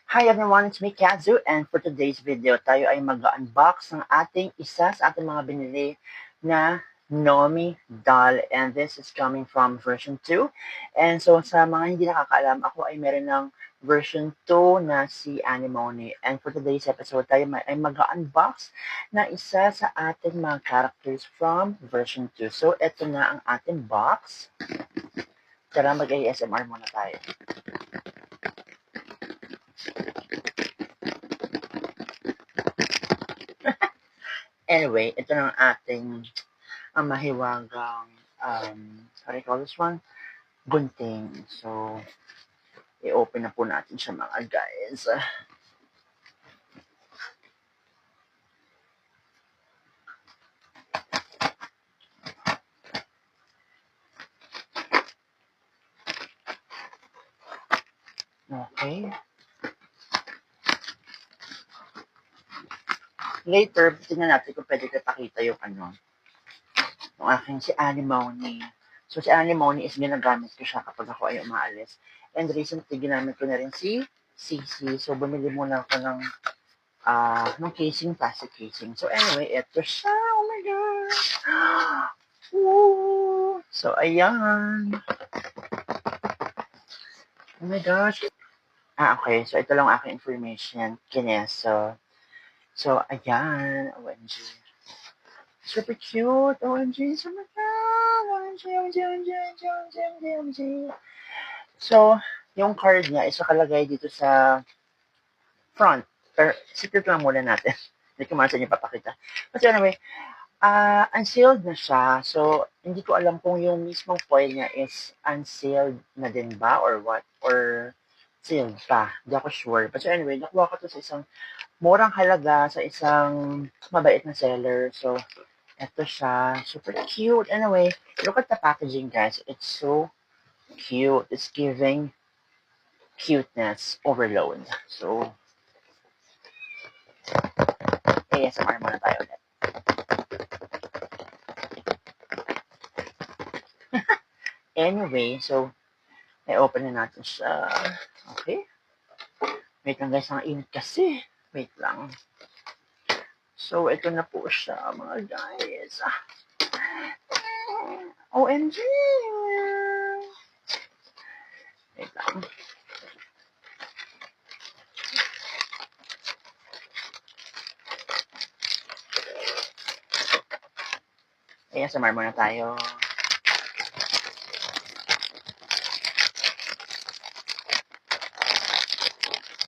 Hi everyone, it's me Kazu, and for today's video, tayo ay mag-unbox ng ating isa sa ating mga binili na Nomi doll, and this is coming from version 2. And so sa mga hindi nakakaalam, ako ay meron ng version 2 na si Anemone. And for today's episode, tayo ay mag-unbox na isa sa ating mga characters from version 2. So ito na ang ating box. Tara, mag-ASMR muna tayo. Anyway, ito na ang ating mahiwagang, how do you call this one? Gunting. So, i-open na po natin siya mga guys. Okay. Later, tingnan natin kung pwede ko pakita yung yung aking si Anemone. So, si Anemone is ginagamit ko siya kapag ako ay umaalis. And recently, ginamit ko na rin si Sisi. So, bumili muna ako ng casing, plastic casing. So, anyway, ito siya. Oh my gosh! Woo! So, ayan. Oh my gosh. Okay. So, ito lang aking information. Kineso. So, ayan. OMG. Super cute. OMG. So, my God. OMG, OMG, OMG, OMG, OMG, OMG, OMG. So, yung card niya is nakalagay dito sa front. Pero, secret lang muna natin. Hindi ko man sa inyo papakita. But anyway, unsealed na siya. So, hindi ko alam kung yung mismong foil niya is unsealed na din ba or what? Or sealed pa. Hindi ako sure. But so anyway, nakuha ko to sa isang murang halaga sa isang mabait na seller. So, eto siya. Super cute. Anyway, look at the packaging, guys. It's so cute. It's giving cuteness overload. So, ASMR muna tayo ulit. Anyway, so, i-open na natin siya. Okay. Wait lang guys, ang init kasi. Wait lang. So, ito na po siya, mga guys. OMG! Wait lang. Ayan, samar muna tayo.